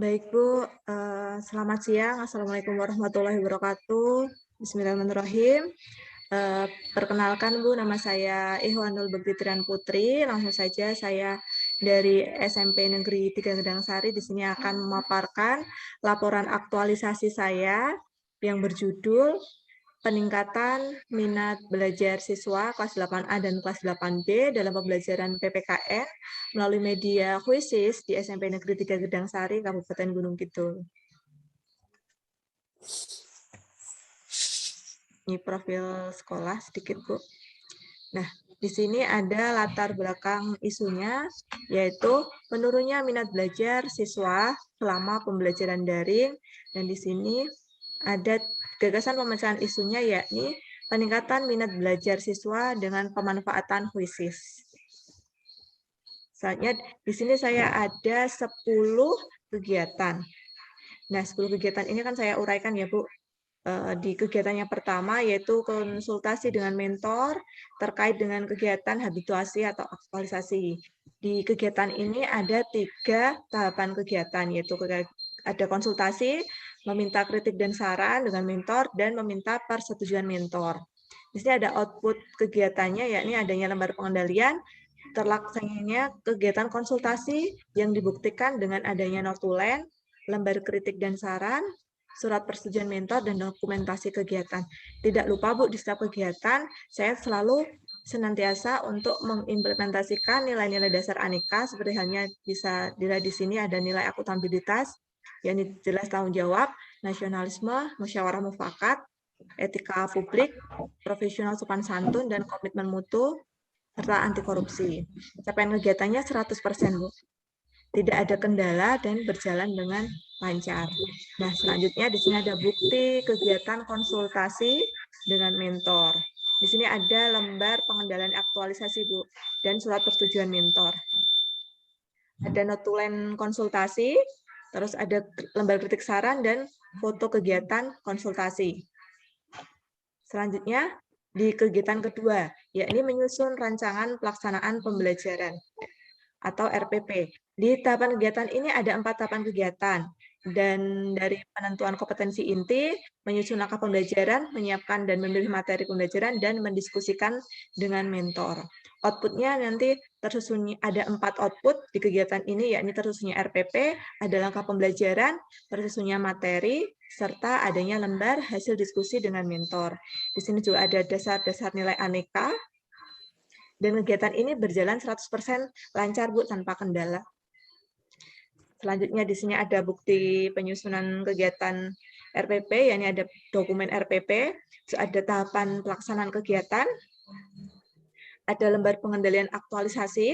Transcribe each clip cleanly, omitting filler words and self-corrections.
Baik Bu, selamat siang. Assalamualaikum warahmatullahi wabarakatuh. Bismillahirrahmanirrahim. Perkenalkan Bu, nama saya Ihwanul Bekti Putri. Langsung saja saya dari SMP Negeri 3 Gedang Sari di sini akan memaparkan laporan aktualisasi saya yang berjudul peningkatan minat belajar siswa kelas 8A dan kelas 8B dalam pembelajaran PPKN melalui media Quizzes di SMP Negeri 3 Gedang Sari, Kabupaten Gunung Kidul. Ini profil sekolah sedikit, Bu. Nah, di sini ada latar belakang isunya, yaitu menurunnya minat belajar siswa selama pembelajaran daring, dan di sini ada gagasan pemecahan isunya, yakni peningkatan minat belajar siswa dengan pemanfaatan Quizzes. Selanjutnya, di sini saya ada 10 kegiatan. Nah, 10 kegiatan ini kan saya uraikan ya, Bu. Di kegiatan yang pertama yaitu konsultasi dengan mentor terkait dengan kegiatan habituasi atau aktualisasi. Di kegiatan ini ada 3 tahapan kegiatan, yaitu ada konsultasi, meminta kritik dan saran dengan mentor, dan meminta persetujuan mentor. Di sini ada output kegiatannya, yakni adanya lembar pengendalian, terlaksananya kegiatan konsultasi yang dibuktikan dengan adanya notulen, lembar kritik dan saran, surat persetujuan mentor, dan dokumentasi kegiatan. Tidak lupa Bu, di setiap kegiatan saya selalu senantiasa untuk mengimplementasikan nilai-nilai dasar aneka, seperti halnya bisa dilihat di sini ada nilai akuntabilitas, yakni jelas tanggung jawab, nasionalisme, musyawarah mufakat, etika publik, profesional sopan santun, dan komitmen mutu, serta anti korupsi. Capaian kegiatannya 100%, Bu. Tidak ada kendala dan berjalan dengan lancar. Nah, selanjutnya di sini ada bukti kegiatan konsultasi dengan mentor. Di sini ada lembar pengendalian aktualisasi, Bu, dan surat persetujuan mentor. Ada notulen konsultasi, terus ada lembar kritik saran dan foto kegiatan konsultasi. Selanjutnya, di kegiatan kedua, yakni menyusun rancangan pelaksanaan pembelajaran atau RPP. Di tahapan kegiatan ini ada 4 tahapan kegiatan, dan dari penentuan kompetensi inti, menyusun langkah pembelajaran, menyiapkan dan memilih materi pembelajaran, dan mendiskusikan dengan mentor. Outputnya nanti tersusun ada 4 output di kegiatan ini, yakni tersusunnya RPP, ada langkah pembelajaran, tersusunnya materi, serta adanya lembar hasil diskusi dengan mentor. Di sini juga ada dasar-dasar nilai aneka, dan kegiatan ini berjalan 100% lancar, Bu, tanpa kendala. Selanjutnya di sini ada bukti penyusunan kegiatan RPP, yakni ada dokumen RPP, ada tahapan pelaksanaan kegiatan, ada lembar pengendalian aktualisasi,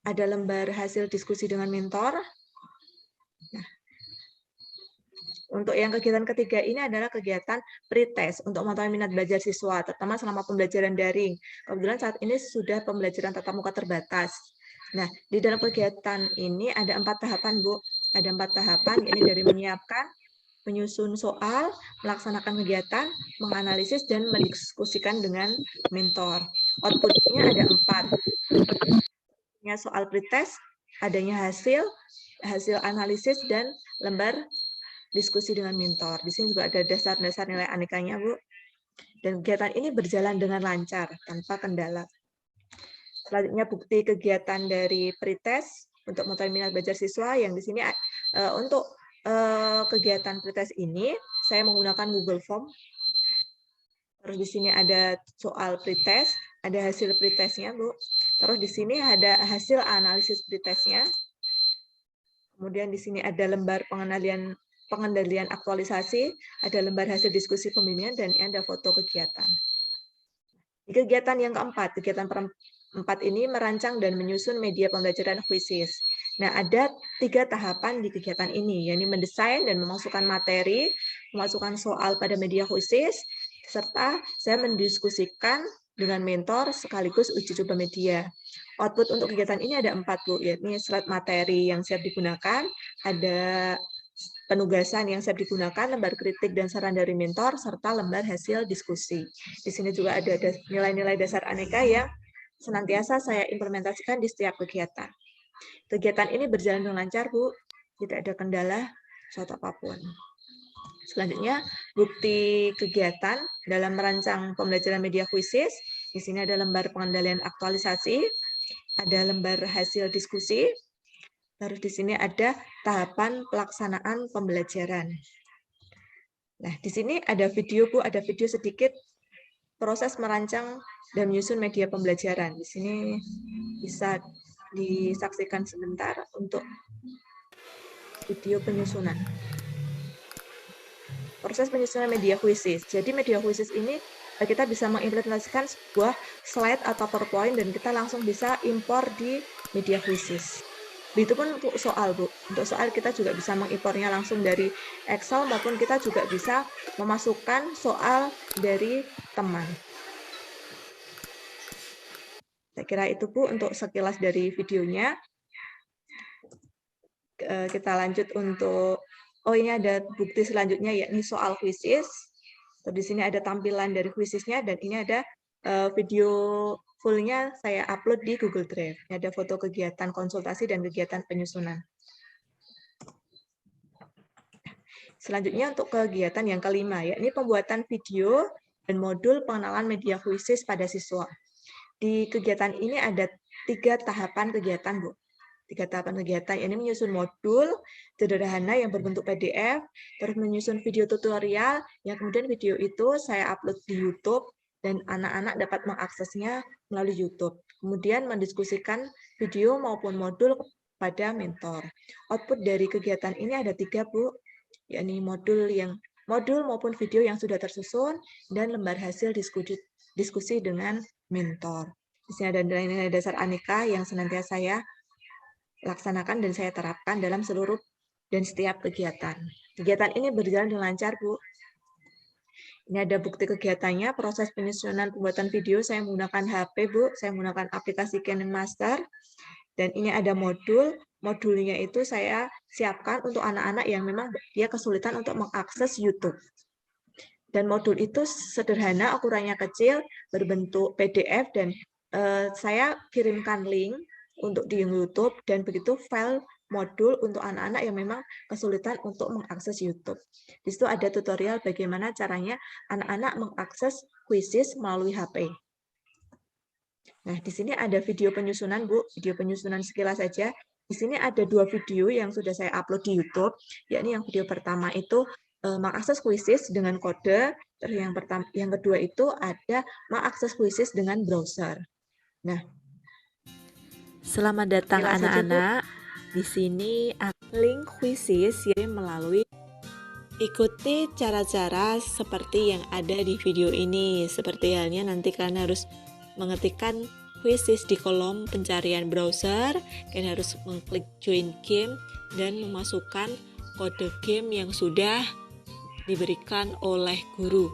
ada lembar hasil diskusi dengan mentor. Nah, untuk yang kegiatan ketiga ini adalah kegiatan pretest untuk memantau minat belajar siswa, terutama selama pembelajaran daring. Kebetulan saat ini sudah pembelajaran tatap muka terbatas. Nah, di dalam kegiatan ini ada 4 tahapan, Bu. Ada 4 tahapan, yakni dari menyiapkan, menyusun soal, melaksanakan kegiatan, menganalisis, dan mendiskusikan dengan mentor. Output-nya ada 4. Soal pretest, adanya hasil analisis, dan lembar diskusi dengan mentor. Di sini juga ada dasar-dasar nilai anekanya, Bu. Dan kegiatan ini berjalan dengan lancar, tanpa kendala. Selanjutnya bukti kegiatan dari pretest untuk mengetahui minat belajar siswa, yang di sini untuk kegiatan pretest ini saya menggunakan Google Form. Terus di sini ada soal pretest, ada hasil pretestnya, Bu. Terus di sini ada hasil analisis pretestnya. Kemudian di sini ada lembar pengendalian aktualisasi, ada lembar hasil diskusi pembimbingan, dan ada foto kegiatan. Di kegiatan yang keempat, kegiatan keempat ini merancang dan menyusun media pembelajaran Quizzes. Nah, ada 3 tahapan di kegiatan ini, yakni mendesain dan memasukkan materi, memasukkan soal pada media Quizzes, serta saya mendiskusikan dengan mentor sekaligus uji coba media. Output untuk kegiatan ini ada 4, Bu, yakni slide materi yang siap digunakan, ada penugasan yang siap digunakan, lembar kritik dan saran dari mentor, serta lembar hasil diskusi. Di sini juga ada nilai-nilai dasar aneka yang senantiasa saya implementasikan di setiap kegiatan. Kegiatan ini berjalan dengan lancar, Bu. tidak ada kendala suatu apapun. Selanjutnya, bukti kegiatan dalam merancang pembelajaran media kuisis. Di sini ada lembar pengendalian aktualisasi, ada lembar hasil diskusi, terus di sini ada tahapan pelaksanaan pembelajaran. Nah, di sini ada video, Bu, ada video sedikit proses merancang dan menyusun media pembelajaran. Di sini bisa disaksikan sebentar untuk video penyusunan. Proses penyusunan media kuisis. Jadi media kuisis ini kita bisa mengimplementasikan sebuah slide atau PowerPoint dan kita langsung bisa impor di media kuisis. Begitupun untuk soal, Bu. Untuk soal kita juga bisa mengimpornya langsung dari Excel maupun kita juga bisa memasukkan soal dari teman. Saya kira itu, Bu, untuk sekilas dari videonya. Kita lanjut untuk, ini ada bukti selanjutnya, yakni soal kuisis. Di sini ada tampilan dari kuisisnya, dan ini ada video fullnya saya upload di Google Drive. Ini ada foto kegiatan konsultasi dan kegiatan penyusunan. Selanjutnya untuk kegiatan yang kelima, yakni pembuatan video dan modul pengenalan media kuisis pada siswa. Di kegiatan ini ada 3 tahapan kegiatan, Bu. 3 tahapan kegiatan, ini menyusun modul sederhana yang berbentuk PDF, terus menyusun video tutorial, yang kemudian video itu saya upload di YouTube, dan anak-anak dapat mengaksesnya melalui YouTube. Kemudian mendiskusikan video maupun modul pada mentor. Output dari kegiatan ini ada 3, Bu, yakni modul maupun video yang sudah tersusun, dan lembar hasil diskusi dengan mentor. Di sini ada nilai-nilai dasar Aneka yang senantiasa saya laksanakan dan saya terapkan dalam seluruh dan setiap kegiatan. Kegiatan ini berjalan dengan lancar, Bu. Ini ada bukti kegiatannya, proses penyusunan pembuatan video saya menggunakan HP, Bu. Saya menggunakan aplikasi KinenMaster. Dan ini ada modulnya itu saya siapkan untuk anak-anak yang memang dia kesulitan untuk mengakses YouTube. Dan modul itu sederhana, ukurannya kecil, berbentuk PDF, dan saya kirimkan link untuk di YouTube, dan begitu file modul untuk anak-anak yang memang kesulitan untuk mengakses YouTube. Di situ ada tutorial bagaimana caranya anak-anak mengakses kuisis melalui HP. Nah, di sini ada video penyusunan, Bu. Video penyusunan sekilas saja. Di sini ada 2 video yang sudah saya upload di YouTube, yakni yang video pertama itu mengakses kuisis dengan kode, terus yang kedua itu ada mengakses kuisis dengan browser. Nah, selamat datang anak-anak. Di sini link kuisis yang melalui ikuti cara-cara seperti yang ada di video ini. Seperti halnya nanti kalian harus mengetikkan kuisis di kolom pencarian browser, kalian harus mengklik join game dan memasukkan kode game yang sudah diberikan oleh guru.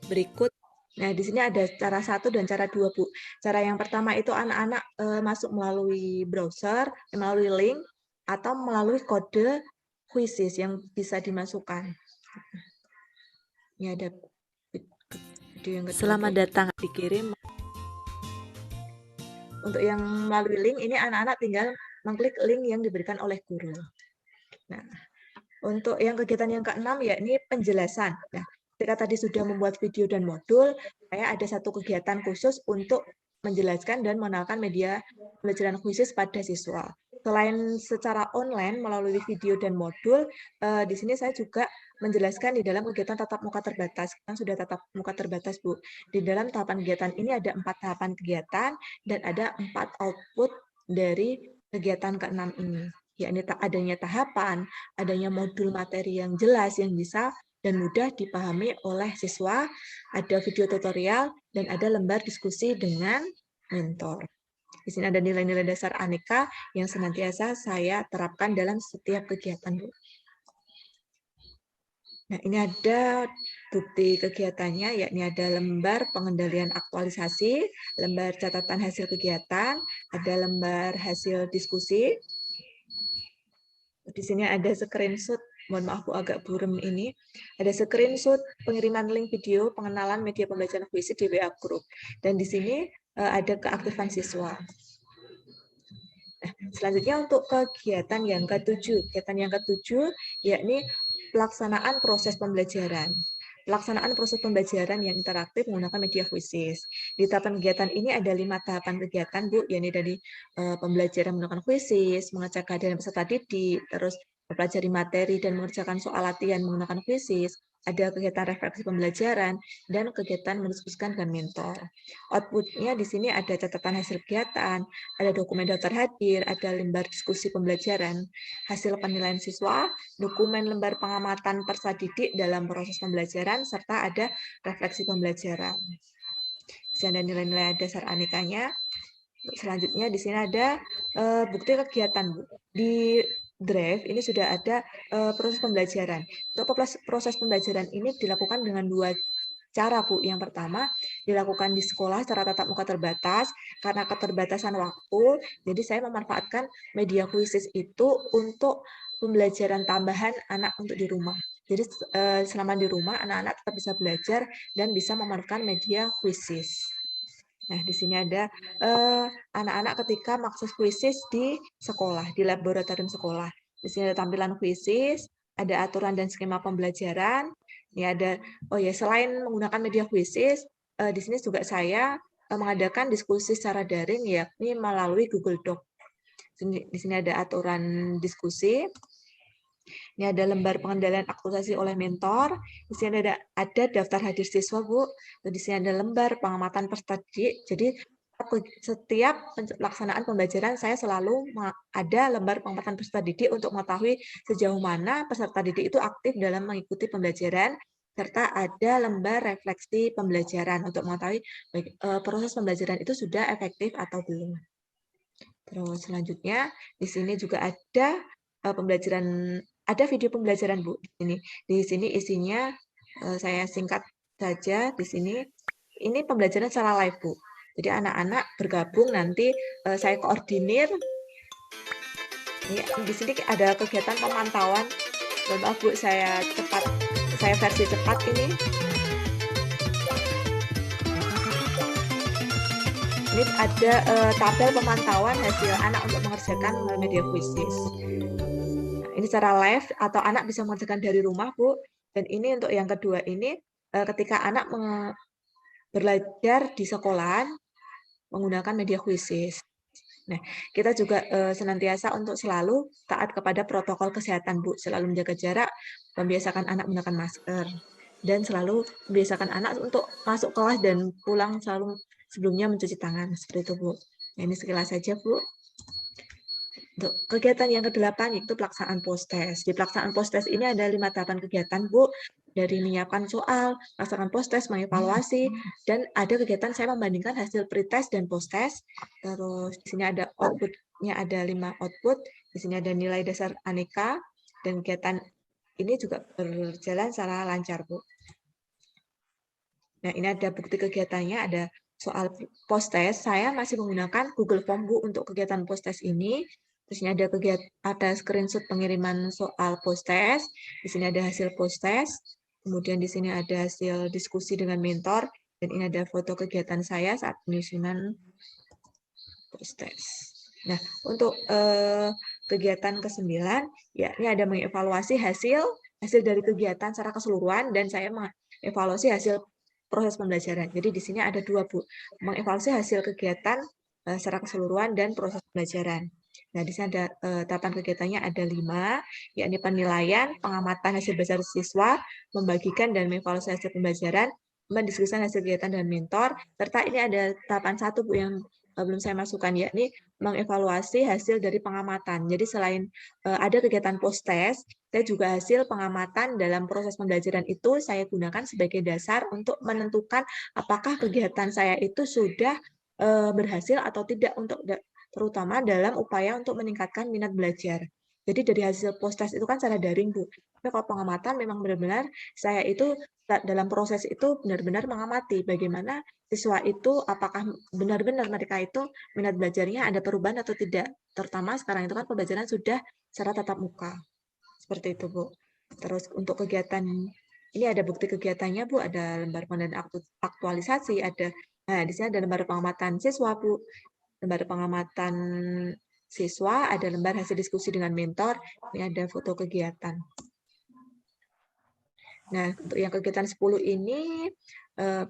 Berikut. Nah, di sini ada cara 1 dan cara 2, Bu. Cara yang pertama itu anak-anak masuk melalui browser, melalui link, atau melalui kode kuisis yang bisa dimasukkan. Ini ada video yang kedua. Selamat datang, dikirim. Untuk yang melalui link, ini anak-anak tinggal mengklik link yang diberikan oleh guru. Nah, untuk yang kegiatan yang ke-6, yakni penjelasan. Nah, ketika tadi sudah membuat video dan modul, saya ada satu kegiatan khusus untuk menjelaskan dan mengenalkan media pembelajaran kuisis pada siswa. Selain secara online melalui video dan modul, di sini saya juga menjelaskan di dalam kegiatan tatap muka terbatas. Kan sudah tatap muka terbatas, Bu. Di dalam tahapan kegiatan ini ada 4 tahapan kegiatan dan ada 4 output dari kegiatan ke-6 ini, yakni adanya tahapan, adanya modul materi yang jelas yang bisa dan mudah dipahami oleh siswa, ada video tutorial, dan ada lembar diskusi dengan mentor. Di sini ada nilai-nilai dasar Aneka yang senantiasa saya terapkan dalam setiap kegiatan, Bu. Nah, ini ada bukti kegiatannya, yakni ada lembar pengendalian aktualisasi, lembar catatan hasil kegiatan, ada lembar hasil diskusi. Di sini ada screenshot, mohon maaf Bu agak burem ini, ada screenshot pengiriman link video pengenalan media pembelajaran kuisis di WA Group. Dan di sini ada keaktifan siswa. Selanjutnya untuk kegiatan yang ketujuh. Kegiatan yang ketujuh yakni pelaksanaan proses pembelajaran. Pelaksanaan proses pembelajaran yang interaktif menggunakan media kuisis. Di tahapan kegiatan ini ada 5 tahapan kegiatan, Bu, yakni dari pembelajaran menggunakan kuisis, mengecek kehadiran peserta didik, terus mempelajari materi dan mengerjakan soal latihan menggunakan kuisis, ada kegiatan refleksi pembelajaran, dan kegiatan mendiskusikan dengan mentor. Output-nya di sini ada catatan hasil kegiatan, ada dokumen daftar hadir, ada lembar diskusi pembelajaran, hasil penilaian siswa, dokumen lembar pengamatan peserta didik dalam proses pembelajaran, serta ada refleksi pembelajaran. Di sini ada nilai-nilai dasar anekanya. Selanjutnya di sini ada bukti kegiatan, Bu. Di Drive ini sudah ada proses pembelajaran. Untuk proses pembelajaran ini dilakukan dengan 2 cara, Bu. Yang pertama, dilakukan di sekolah secara tatap muka terbatas, karena keterbatasan waktu, jadi saya memanfaatkan media kuisis itu untuk pembelajaran tambahan anak untuk di rumah. Jadi selama di rumah, anak-anak tetap bisa belajar dan bisa memanfaatkan media kuisis. Nah, di sini ada anak-anak ketika mengakses kuisis di sekolah, di laboratorium sekolah. Di sini ada tampilan kuisis, ada aturan dan skema pembelajaran. Ini ada, oh ya, selain menggunakan media kuisis, di sini juga saya mengadakan diskusi secara daring, yakni melalui Google Doc. Di sini ada aturan diskusi. Ini ada lembar pengendalian aktualisasi oleh mentor. Di sini ada daftar hadir siswa, Bu. Di sini ada lembar pengamatan peserta didik. Jadi setiap pelaksanaan pembelajaran saya selalu ada lembar pengamatan peserta didik untuk mengetahui sejauh mana peserta didik itu aktif dalam mengikuti pembelajaran, serta ada lembar refleksi pembelajaran untuk mengetahui proses pembelajaran itu sudah efektif atau belum. Terus selanjutnya di sini juga ada pembelajaran, ada video pembelajaran, Bu, di sini. Di sini isinya saya singkat saja di sini. Ini pembelajaran secara live, Bu. Jadi anak-anak bergabung, nanti saya koordinir. Ini di sini ada kegiatan pemantauan. Maaf, Bu, saya versi cepat ini. Ini ada tabel pemantauan hasil anak untuk mengerjakan media kuisis. Ini secara live atau anak bisa mengerjakan dari rumah, Bu. Dan ini untuk yang kedua ini, ketika anak belajar di sekolahan menggunakan media kuisis. Nah, kita juga senantiasa untuk selalu taat kepada protokol kesehatan, Bu. Selalu menjaga jarak, membiasakan anak menggunakan masker, dan selalu membiasakan anak untuk masuk kelas dan pulang selalu sebelumnya mencuci tangan. Seperti itu, Bu. Nah, ini sekilas saja, Bu. Untuk kegiatan yang ke-8 yaitu pelaksanaan post-test. Di pelaksanaan post-test ini ada 5 tahapan kegiatan, Bu. Dari menyiapkan soal, pelaksanaan post-test, mengevaluasi, dan ada kegiatan saya membandingkan hasil pre-test dan post-test. Terus di sini ada output-nya, ada 5 output. Di sini ada nilai dasar aneka, dan kegiatan ini juga berjalan secara lancar, Bu. Nah, ini ada bukti kegiatannya, ada soal post-test. Saya masih menggunakan Google Form, Bu, untuk kegiatan post-test ini. Terus ini ada screenshot pengiriman soal post-test. Di sini ada hasil post-test. Kemudian di sini ada hasil diskusi dengan mentor. Dan ini ada foto kegiatan saya saat penyusunan post-test. Nah, untuk kegiatan ke-9, ya ini ada mengevaluasi hasil dari kegiatan secara keseluruhan, dan saya mengevaluasi hasil proses pembelajaran. Jadi di sini ada 2, Bu. Mengevaluasi hasil kegiatan secara keseluruhan dan proses pembelajaran. Nah, di sini ada tahapan kegiatannya ada 5, yakni penilaian, pengamatan hasil belajar siswa, membagikan dan mengevaluasi hasil pembelajaran, mendiskusikan hasil kegiatan dan mentor, serta ini ada tahapan 1, Bu, yang belum saya masukkan, yakni mengevaluasi hasil dari pengamatan. Jadi selain ada kegiatan post-test, saya juga hasil pengamatan dalam proses pembelajaran itu saya gunakan sebagai dasar untuk menentukan apakah kegiatan saya itu sudah berhasil atau tidak, untuk terutama dalam upaya untuk meningkatkan minat belajar. Jadi dari hasil post-test itu kan secara daring, Bu. Tapi kalau pengamatan memang benar-benar saya itu dalam proses itu benar-benar mengamati bagaimana siswa itu, apakah benar-benar mereka itu minat belajarnya ada perubahan atau tidak. Terutama sekarang itu kan pembelajaran sudah secara tatap muka. Seperti itu, Bu. Terus untuk kegiatan ini ada bukti kegiatannya, Bu, ada lembar pengendalian aktualisasi, ada, nah di sini ada lembar pengamatan siswa, Bu. Lembar pengamatan siswa, ada lembar hasil diskusi dengan mentor, ini ada foto kegiatan. Nah, untuk yang kegiatan 10 ini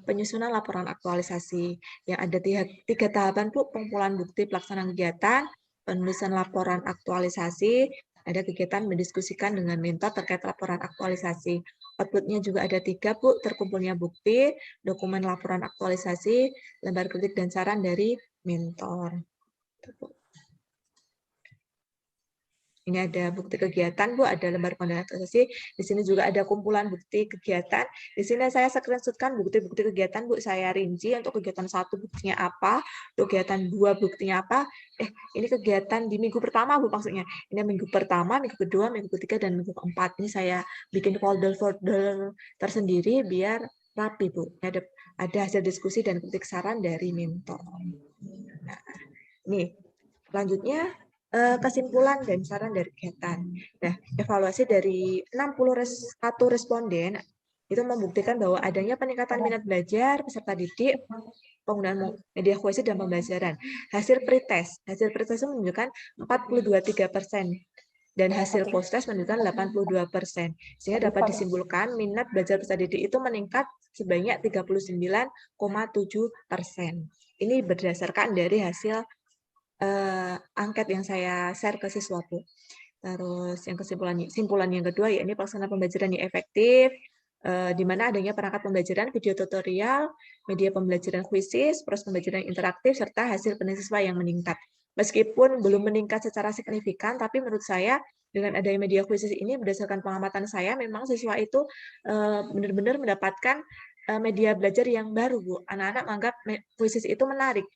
penyusunan laporan aktualisasi yang ada tiga tahapan Bu, pengumpulan bukti pelaksanaan kegiatan, penulisan laporan aktualisasi, ada kegiatan mendiskusikan dengan mentor terkait laporan aktualisasi. Outputnya juga ada 3 Bu, terkumpulnya bukti, dokumen laporan aktualisasi, lembar kritik dan saran dari mentor. Ini ada bukti kegiatan, Bu, ada lembar pandangan aktualisasi. Di sini juga ada kumpulan bukti kegiatan. Di sini saya screenshotkan bukti-bukti kegiatan, Bu. Saya rinci untuk kegiatan 1 buktinya apa, kegiatan 2 buktinya apa. Ini kegiatan di minggu pertama, Bu, maksudnya. Ini minggu pertama, minggu kedua, minggu ketiga, dan minggu keempat. Ini saya bikin folder-folder tersendiri biar rapi, Bu. Ada hasil diskusi dan kritik saran dari mentor. Nah, ini selanjutnya kesimpulan dan saran dari kegiatan. Nah, evaluasi dari 61 responden itu membuktikan bahwa adanya peningkatan minat belajar peserta didik, penggunaan media kuesis dan pembelajaran. Hasil pretest itu menunjukkan 42,3%. Dan hasil post-test menunjukkan 82%. Sehingga dapat disimpulkan minat belajar peserta didik itu meningkat sebanyak 39,7%. Ini berdasarkan dari hasil angket yang saya share ke siswa, Bu. Terus yang kesimpulan yang kedua, yakni pelaksanaan pembelajaran yang efektif, di mana adanya perangkat pembelajaran, video tutorial, media pembelajaran kuisis, proses pembelajaran interaktif, serta hasil penilaian siswa yang meningkat. Meskipun belum meningkat secara signifikan, tapi menurut saya dengan adanya media kuisis ini, berdasarkan pengamatan saya, memang siswa itu benar-benar mendapatkan media belajar yang baru, Bu. Anak-anak menganggap kuisis itu menarik,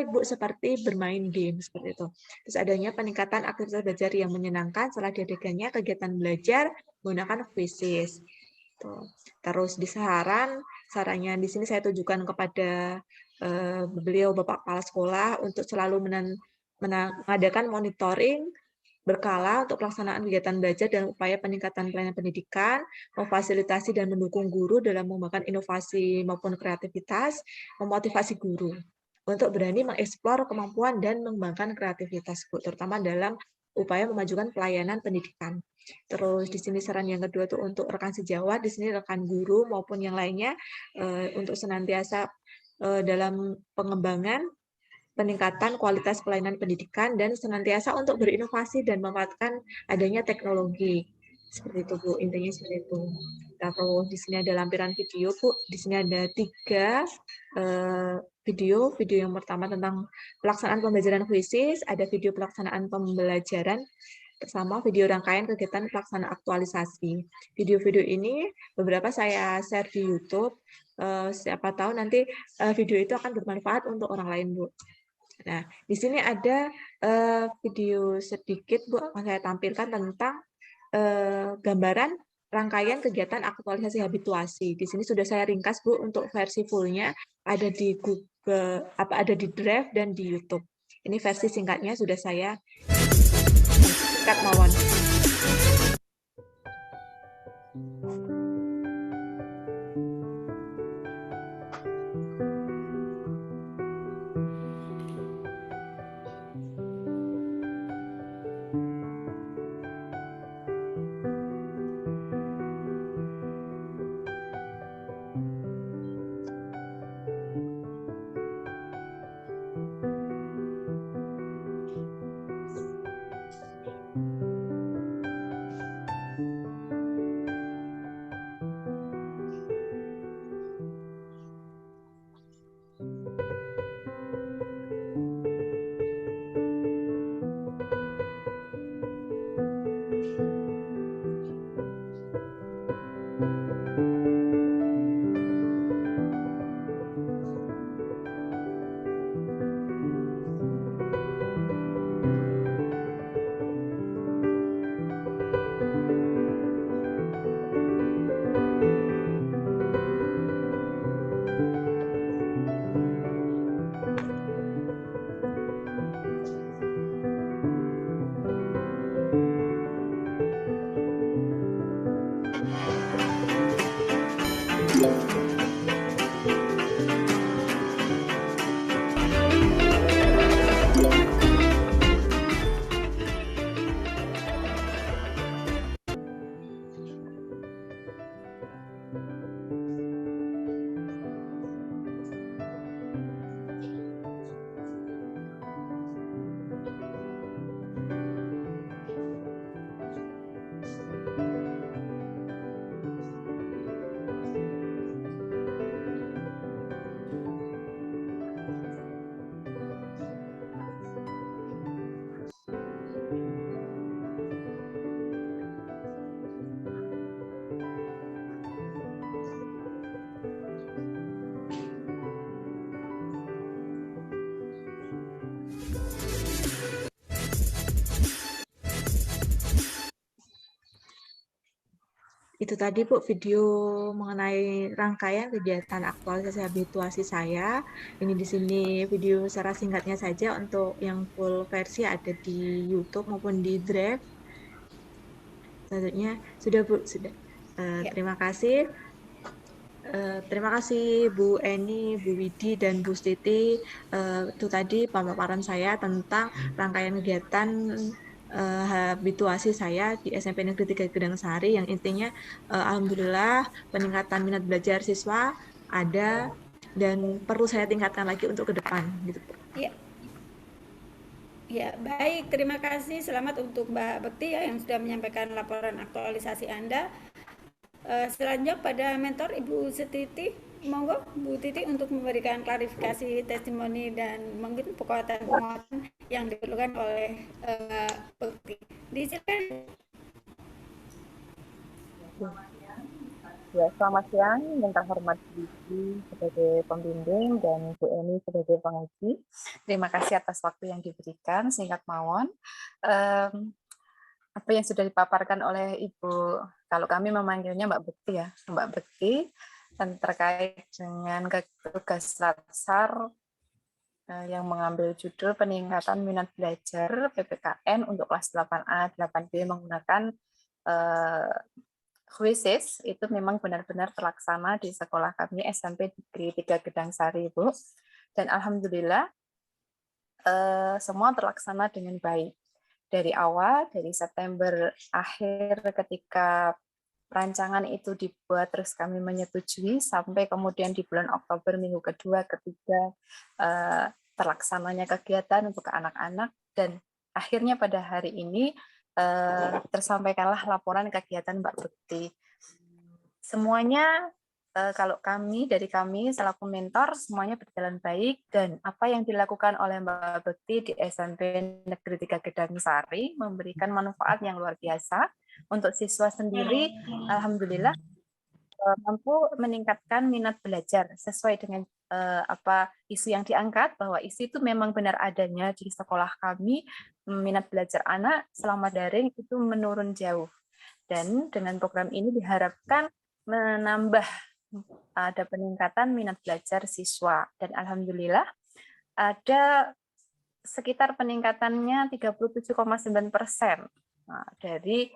Bu, seperti bermain game, seperti itu. Terus adanya peningkatan aktivitas belajar yang menyenangkan setelah diadakannya kegiatan belajar menggunakan kuisis. Terus di sarannya di sini saya tujukan kepada beliau Bapak Kepala Sekolah untuk selalu mengadakan monitoring berkala untuk pelaksanaan kegiatan belajar dan upaya peningkatan pelayanan pendidikan, memfasilitasi dan mendukung guru dalam mengembangkan inovasi maupun kreativitas, memotivasi guru untuk berani mengeksplor kemampuan dan mengembangkan kreativitas, Bu, terutama dalam upaya memajukan pelayanan pendidikan. Terus di sini saran yang kedua itu untuk rekan sejawat, di sini rekan guru maupun yang lainnya untuk senantiasa dalam pengembangan peningkatan kualitas pelayanan pendidikan dan senantiasa untuk berinovasi dan memanfaatkan adanya teknologi. Seperti itu, Bu, intinya seperti itu. Terus di sini ada lampiran video, Bu. Di sini ada 3 video. Video yang pertama tentang pelaksanaan pembelajaran kuisis, ada video pelaksanaan pembelajaran bersama video rangkaian kegiatan pelaksanaan aktualisasi. Video-video ini beberapa saya share di YouTube. Siapa tahu nanti video itu akan bermanfaat untuk orang lain, Bu. Nah, di sini ada video sedikit, Bu, akan saya tampilkan tentang gambaran rangkaian kegiatan aktualisasi habituasi. Di sini sudah saya ringkas, Bu, untuk versi fullnya ada di Google, ada di Drive dan di YouTube. Ini versi singkatnya sudah saya singkat mawon. Itu tadi Bu video mengenai rangkaian kegiatan aktualisasi habituasi saya. Ini di sini video secara singkatnya saja, untuk yang full versi ada di YouTube maupun di Drive. Selanjutnya sudah Bu, sudah. Ya. Terima kasih. Terima kasih Bu Eni, Bu Widi, dan Bu Siti. Itu tadi pemaparan saya tentang rangkaian kegiatan habituasi saya di SMP Negeri 3 Gedang Sari, yang intinya alhamdulillah peningkatan minat belajar siswa ada dan perlu saya tingkatkan lagi untuk ke depan gitu Bu. Ya. Ya, baik. Terima kasih. Selamat untuk Mbak Bekti ya yang sudah menyampaikan laporan aktualisasi Anda. Selanjutnya pada mentor Ibu Setiti, monggo Bu Titi untuk memberikan klarifikasi, testimoni, dan mungkin penguatan yang diperlukan oleh Bekti. Disilakan. Ya, selamat siang yang terhormat Diki sebagai pembimbing dan Bu Eni sebagai penguji. Terima kasih atas waktu yang diberikan, singkat mawon. Apa yang sudah dipaparkan oleh Ibu, kalau kami memanggilnya Mbak Bekti ya, Mbak Bekti, dan terkait dengan tugas latsar yang mengambil judul peningkatan minat belajar PPKN untuk kelas 8A, 8B menggunakan quizzes, itu memang benar-benar terlaksana di sekolah kami SMP Negeri 3 Gedang Sari, Bu. Dan alhamdulillah semua terlaksana dengan baik. Dari awal, dari September akhir ketika rancangan itu dibuat, terus kami menyetujui, sampai kemudian di bulan Oktober minggu kedua, ketiga, terlaksananya kegiatan untuk anak-anak, dan akhirnya pada hari ini tersampaikanlah laporan kegiatan Mbak Bekti. Semuanya kalau dari kami selaku mentor semuanya berjalan baik, dan apa yang dilakukan oleh Mbak Bekti di SMP Negeri 3 Gedang Sari memberikan manfaat yang luar biasa untuk siswa sendiri. Alhamdulillah mampu meningkatkan minat belajar sesuai dengan apa isu yang diangkat, bahwa isu itu memang benar adanya di sekolah kami. Minat belajar anak selama daring itu menurun jauh, dan dengan program ini diharapkan menambah ada peningkatan minat belajar siswa, dan alhamdulillah ada sekitar peningkatannya 37,9% dari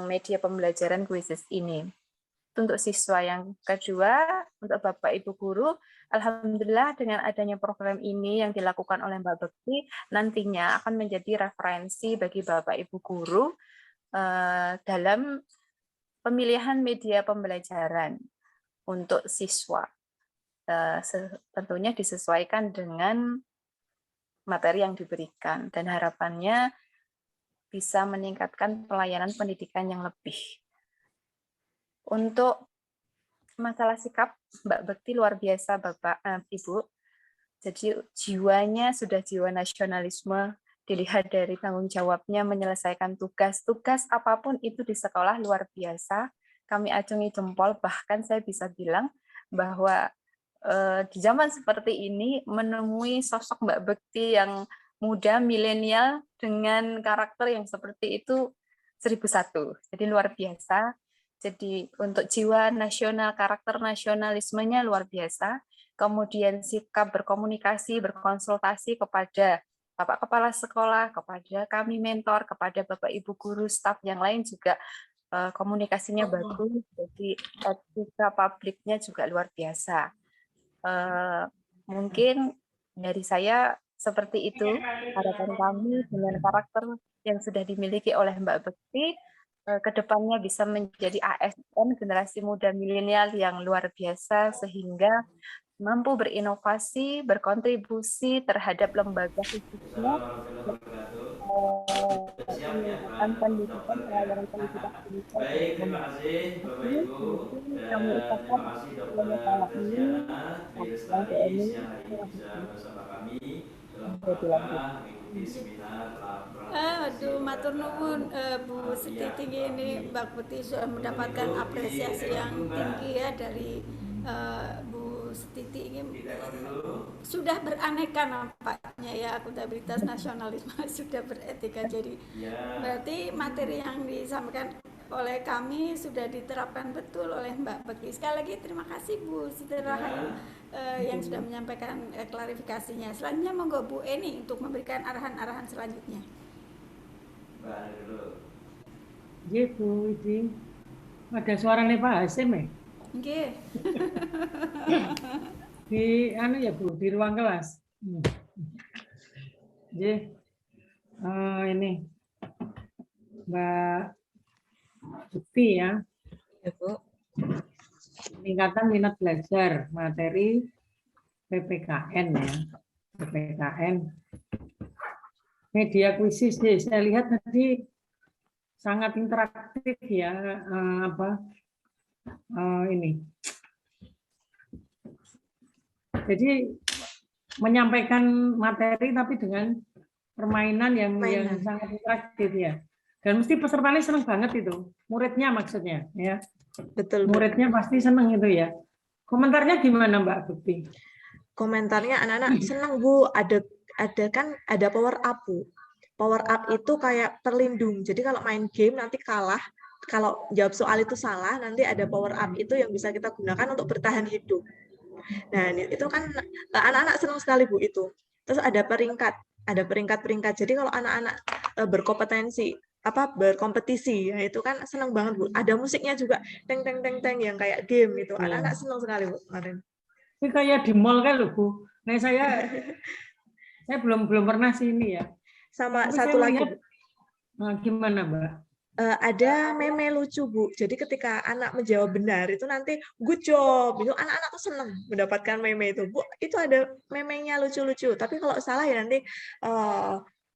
media pembelajaran quizzes ini. Untuk siswa yang kedua, untuk Bapak Ibu guru, alhamdulillah dengan adanya program ini yang dilakukan oleh Mbak Bekti, nantinya akan menjadi referensi bagi Bapak Ibu guru dalam pemilihan media pembelajaran untuk siswa. Tentunya disesuaikan dengan materi yang diberikan, dan harapannya bisa meningkatkan pelayanan pendidikan yang lebih. Untuk masalah sikap, Mbak Bekti luar biasa, Bapak, Ibu. Jadi jiwanya sudah jiwa nasionalisme, dilihat dari tanggung jawabnya menyelesaikan tugas apapun itu di sekolah luar biasa. Kami acungi jempol, bahkan saya bisa bilang bahwa di zaman seperti ini menemui sosok Mbak Bekti yang muda, milenial, dengan karakter yang seperti itu 1001. Jadi luar biasa. Jadi untuk jiwa nasional, karakter nasionalismenya luar biasa. Kemudian sikap berkomunikasi, berkonsultasi kepada Bapak Kepala Sekolah, kepada kami mentor, kepada Bapak Ibu guru, staf yang lain juga komunikasinya bagus. Jadi etika publiknya juga luar biasa. Mungkin dari saya seperti itu harapan kami dengan karakter yang sudah dimiliki oleh Mbak Bekti, kedepannya bisa menjadi ASN generasi muda milenial yang luar biasa, sehingga mampu berinovasi, berkontribusi terhadap lembaga khususnya peningkatan pendidikan, pelayanan pendidikan. Baik, terima kasih Bapak Ibu, dan Kami ucapkan terima kasih selamat Dokter malam ini, Rosiana Tri Lestari siang hari ini bisa bersama kami dalam rangka mengikuti seminar Aduh, matur nuwun Bu Setiti ini Mbak Putih sudah mendapatkan apresiasi yang tinggi ya dari Bu Setiti ini, sudah beraneka nampaknya ya, akuntabilitas nasionalisme sudah beretika. Jadi berarti materi yang disampaikan oleh kami sudah diterapkan betul oleh Mbak Bekti. Sekali lagi terima kasih Bu Siti Rahayu yang sudah menyampaikan klarifikasinya. Selanjutnya monggo Bu Eni untuk memberikan arahan-arahan selanjutnya. Mbak dulu. Nggih, Bu Widi. Ada suaranya Pak Hasim ya? Nggih. Di anu ya Bu, di ruang kelas. Nggih. Ini Mbak Bekti ya. Ya, Bu. Peningkatan minat belajar materi PPKN ya. PPKN. Media kuisis deh. Saya lihat tadi sangat interaktif ya, ini. Jadi menyampaikan materi tapi dengan permainan yang sangat interaktif ya. Dan mesti pesertanya senang banget itu, muridnya maksudnya ya. Betul, Bu. Muridnya pasti senang itu ya. Komentarnya gimana Mbak Bekti? Komentarnya anak-anak senang Bu, ada power up Bu. Power up itu kayak terlindung. Jadi kalau main game nanti kalah, kalau jawab soal itu salah, nanti ada power up itu yang bisa kita gunakan untuk bertahan hidup. Nah, itu kan anak-anak senang sekali Bu itu. Terus ada peringkat-peringkat. Jadi kalau anak-anak berkompetisi, ya itu kan senang banget Bu. Ada musiknya juga, teng teng teng teng yang kayak game itu. Anak-anak senang sekali Bu kemarin. Ini kayak di mall kan loh Bu. Nah saya belum pernah sini ya. Sama tapi satu lagi Bu. Gimana Mbak? Ada meme lucu Bu. Jadi ketika anak menjawab benar itu nanti good job. Itu anak-anak tuh senang mendapatkan meme itu. Bu, itu ada memenya lucu-lucu. Tapi kalau salah ya nanti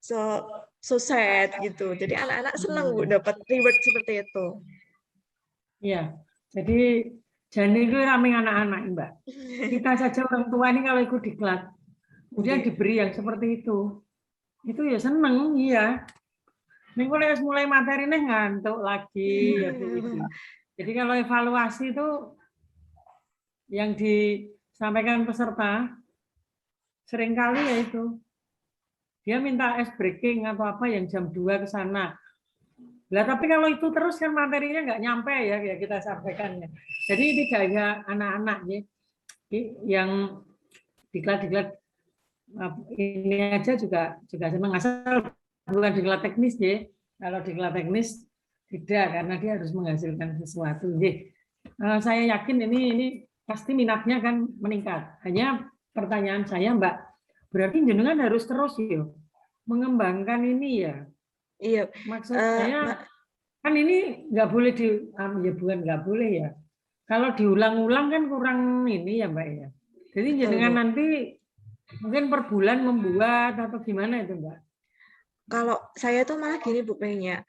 so sad gitu. Jadi anak-anak senang Bu dapat reward seperti itu. Iya. Jadi jadi itu ramai anak-anak Mbak. Kita saja orang tua ini kalau ikut diklat, kemudian diberi yang seperti itu ya seneng, iya. Ini mulai materi nih ngantuk lagi ya Bu itu. Jadi kalau evaluasi itu yang disampaikan peserta seringkali ya itu dia minta ice breaking atau apa yang jam 2 ke sana. Lah tapi kalau itu terus kan materinya nggak nyampe ya kita sampaikannya. Jadi tidak hanya anak-anak ya yang diklat ini aja juga senang, asal bukan diklat teknis ya. Kalau diklat teknis tidak, karena dia harus menghasilkan sesuatu. Saya yakin ini pasti minatnya kan meningkat. Hanya pertanyaan saya Mbak, berarti jenengan harus terus ya mengembangkan ini ya. Iya. Maksudnya kan ini nggak boleh bukan nggak boleh ya. Kalau diulang-ulang kan kurang ini ya Mbak ya. Jadi jenengan nanti mungkin per bulan membuat atau gimana itu Mbak? Kalau saya tuh malah gini Bu pengennya,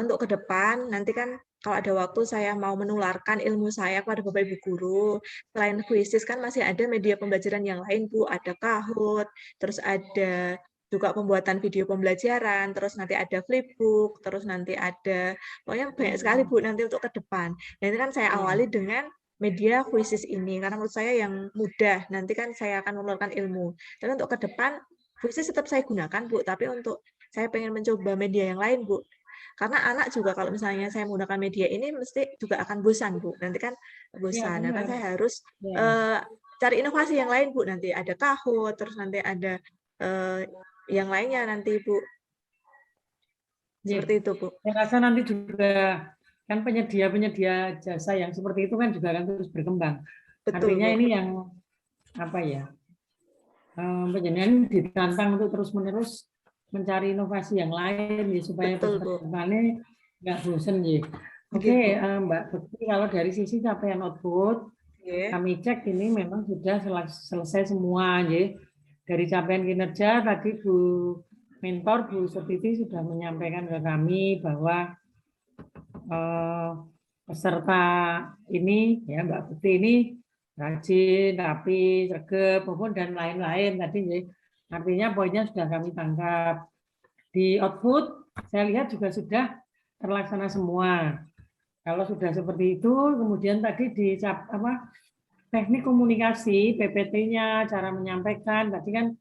untuk ke depan nanti kan kalau ada waktu saya mau menularkan ilmu saya kepada Bapak Ibu guru. Selain kuisis kan masih ada media pembelajaran yang lain Bu, ada Kahoot, terus ada juga pembuatan video pembelajaran, terus nanti ada flipbook, terus nanti ada pokoknya banyak sekali Bu nanti untuk ke depan. Dan ini kan saya awali dengan media kuisis ini karena menurut saya yang mudah. Nanti kan saya akan mengeluarkan ilmu. Dan untuk ke depan kuisis tetap saya gunakan Bu, tapi untuk saya pengen mencoba media yang lain Bu. Karena anak juga kalau misalnya saya menggunakan media ini mesti juga akan bosan Bu. Nanti kan bosan. Nah, kan saya harus cari inovasi yang lain Bu. Nanti ada Kahoot, terus nanti ada yang lainnya nanti Bu. Seperti itu Bu. Saya rasa nanti juga kan penyedia jasa yang seperti itu kan juga akan terus berkembang. Betul, artinya Bu. ini yang apa ya? Penjenengan ditantang untuk terus-menerus mencari inovasi yang lain ya, supaya pesertanya nggak bosan ya. Oke, Mbak Bekti, kalau dari sisi capaian output, kami cek ini memang sudah selesai semua ya. Dari capaian kinerja tadi Bu Mentor Bu Setiti sudah menyampaikan ke kami bahwa peserta ini ya Mbak Bekti ini rajin, rapi, sregep, maupun dan lain-lain tadi ya. Artinya poinnya sudah kami tangkap. Di output saya lihat juga sudah terlaksana semua. Kalau sudah seperti itu, kemudian tadi di teknik komunikasi, PPT-nya, cara menyampaikan, tadi kan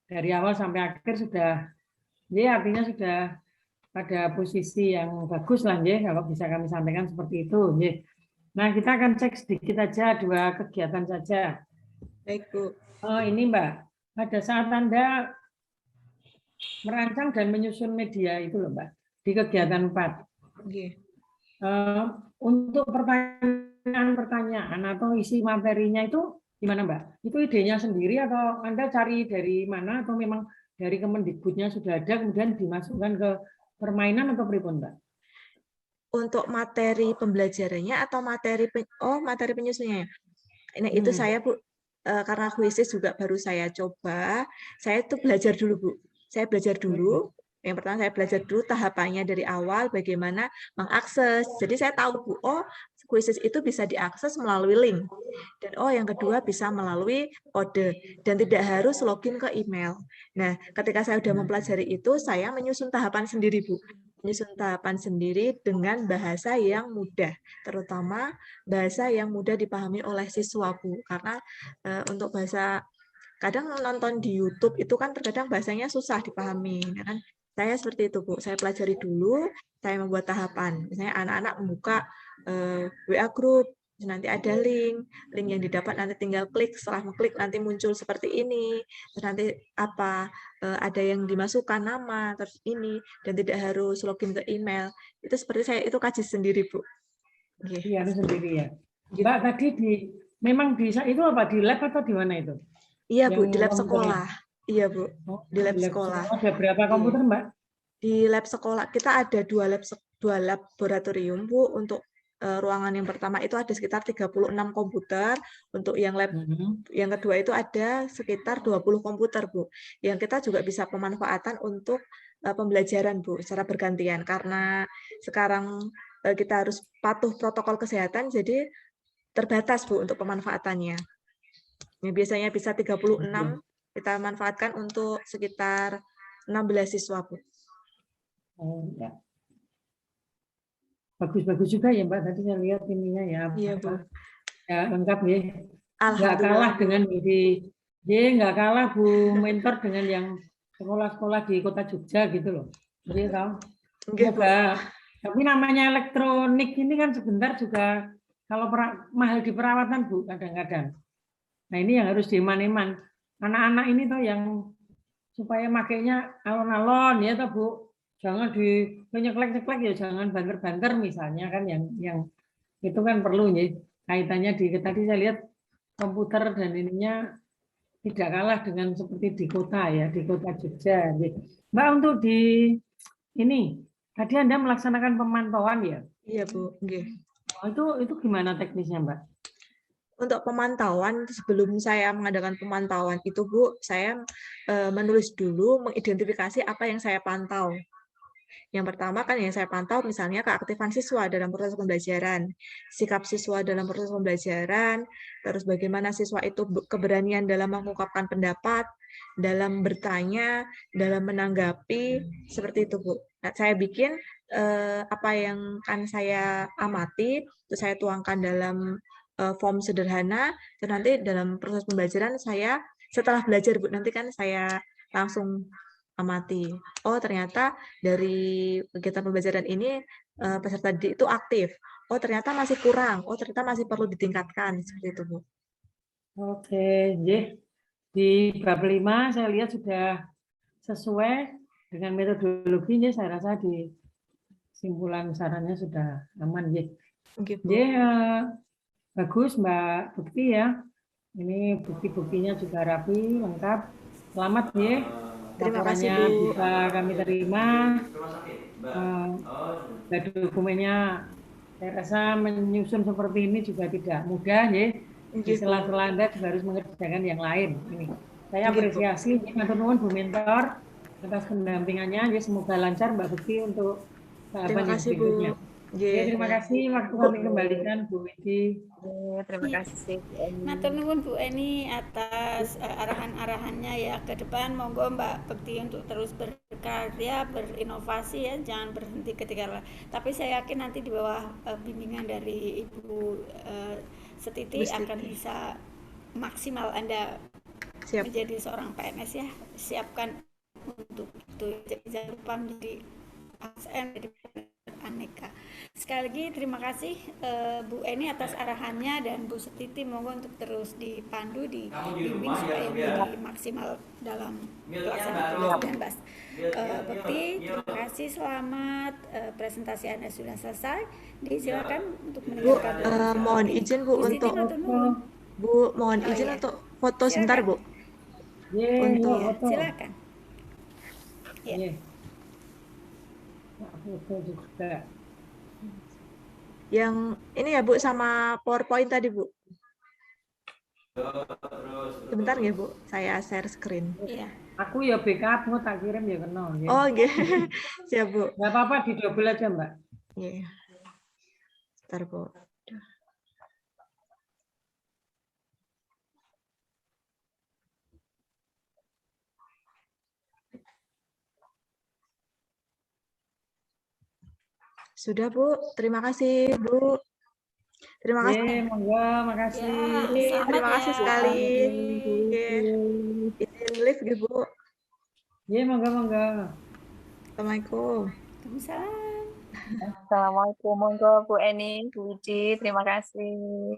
dari awal sampai akhir sudah, ya artinya sudah pada posisi yang bagus lah ya, kalau bisa kami sampaikan seperti itu ya. Nah, kita akan cek sedikit aja 2 kegiatan saja. Baik, Bu. Oh, ini Mbak, pada saat Anda merancang dan menyusun media itu loh Mbak, di kegiatan 4. Oke. Untuk pertanyaan-pertanyaan atau isi materinya itu gimana Mbak? Itu idenya sendiri atau Anda cari dari mana atau memang dari Kemendikbudnya sudah ada kemudian dimasukkan ke permainan atau pripun Mbak? Untuk materi pembelajarannya atau materi materi penyusunnya. Nah, itu saya Bu, karena kuisis juga baru saya coba, saya itu belajar dulu Bu. Saya belajar dulu. Yang pertama saya belajar dulu tahapannya dari awal bagaimana mengakses. Jadi saya tahu Bu, kuisis itu bisa diakses melalui link. Dan yang kedua bisa melalui kode dan tidak harus login ke email. Nah, ketika saya sudah mempelajari itu, saya menyusun tahapan sendiri Bu. Menyusun tahapan sendiri dengan bahasa yang mudah, terutama bahasa yang mudah dipahami oleh siswa Bu. Karena untuk bahasa kadang nonton di YouTube itu kan terkadang bahasanya susah dipahami, ya kan? Saya seperti itu Bu. Saya pelajari dulu, saya membuat tahapan. Misalnya anak-anak membuka WA group, nanti ada link yang didapat nanti tinggal klik, setelah mengklik nanti muncul seperti ini, terus nanti ada yang dimasukkan nama, terus ini, dan tidak harus login ke email. Itu seperti saya itu kaji sendiri Bu. Iya, itu sendiri ya. Mbak tadi memang bisa itu apa di lab atau di mana itu? Iya Bu, di lab sekolah. Iya Bu, di lab sekolah. Ada berapa komputer Mbak? Di lab sekolah kita ada 2 laboratorium Bu. Untuk ruangan yang pertama itu ada sekitar 36 komputer. Untuk yang lab yang kedua itu ada sekitar 20 komputer Bu. Yang kita juga bisa pemanfaatan untuk pembelajaran Bu, secara bergantian. Karena sekarang kita harus patuh protokol kesehatan, jadi terbatas Bu untuk pemanfaatannya. Biasanya bisa 36, kita manfaatkan untuk sekitar 16 siswa Bu. Oh ya. Bagus-bagus juga ya Mbak, tadi saya lihat ininya ya. Iya Bu. Ya lengkap ya. Nggak Alhamdulillah. kalah dengan nggak kalah Bu mentor dengan yang sekolah-sekolah di kota Jogja gitu loh. Jadi tahu. Tapi namanya elektronik ini kan sebentar juga kalau mahal di perawatan Bu kadang-kadang. Nah ini yang harus diman-iman. Anak-anak ini tuh yang supaya makainya alon-alon ya toh Bu. Jangan nyeklek-nyeklek ya, jangan banter-banter misalnya kan yang itu kan perlu ya. Kaitannya tadi saya lihat komputer dan ininya tidak kalah dengan seperti di kota ya, di kota Jogja. Mbak untuk di ini tadi Anda melaksanakan pemantauan ya? Iya Bu. Itu gimana teknisnya Mbak? Untuk pemantauan, sebelum saya mengadakan pemantauan itu Bu, saya menulis dulu, mengidentifikasi apa yang saya pantau. Yang pertama kan yang saya pantau misalnya keaktifan siswa dalam proses pembelajaran, sikap siswa dalam proses pembelajaran, terus bagaimana siswa itu keberanian dalam mengungkapkan pendapat, dalam bertanya, dalam menanggapi, seperti itu Bu. Nah, saya bikin apa yang kan saya amati, terus saya tuangkan dalam form sederhana, dan nanti dalam proses pembelajaran saya setelah belajar Bu, nanti kan saya langsung amati. Oh ternyata dari kegiatan pembelajaran ini peserta didik itu aktif. Oh ternyata masih kurang. Oh ternyata masih perlu ditingkatkan seperti itu Bu. Oke, di bab 5 saya lihat sudah sesuai dengan metodologinya. Saya rasa di simpulan sarannya sudah aman bagus Mbak Bukti ya. Ini bukti-buktinya juga rapi, lengkap. Selamat Terima kasih laporannya Bu. bisa kami terima. Dokumennya saya rasa menyusun seperti ini juga tidak mudah di sela-sela Anda juga harus mengerjakan yang lain. Ini saya apresiasi matur nuwun Bu Mentor atas pendampingannya. Semoga lancar Mbak Bukti untuk tahapan yang berikutnya. Terima kasih, waktu kami kembalikan Bu Widi. Terima kasih Bu Eni. Matur nuwun Bu Eni atas arahan-arahannya ya ke depan. Monggo Mbak Bekti untuk terus berkarya, berinovasi ya, jangan berhenti ketika. Tapi saya yakin nanti di bawah bimbingan dari Ibu Setiti akan bisa maksimal Anda menjadi seorang PNS ya. Siapkan untuk itu, jangan lupa menjadi ASN jadi aneka. Sekali lagi terima kasih Bu Eni atas arahannya dan Bu Setiti, monggo untuk terus dipandu, dibimbing supaya menjadi maksimal dalam pelaksanaan COVID-19. Bekti, terima kasih, selamat. Presentasi Anda sudah selesai. Disilakan untuk Bu, mendengarkan. mohon izin Bu Bu Siti untuk matur nuwun. Bu, mohon Oh, izin iya. untuk foto sebentar Bu. Untuk Iya, silakan. Ya. Iya. Foto juga. yang ini ya Bu sama PowerPoint tadi Bu. Sebentar ya Bu, saya share screen. Iya. Aku ya backup, mau tak kirim ya kena. Ya. Oh iya, siap Bu. Nggak apa-apa, didouble aja Mbak. Iya. Bentar Bu. Sudah Bu, terima kasih Bu. Terima kasih. Monggo, makasih. Ya, Terima kasih ya. sekali. Izin live gitu Bu. Monggo, monggo. Assalamualaikum. Waalaikumsalam. Assalamualaikum, monggo Bu Eni, Bu Widi, terima kasih.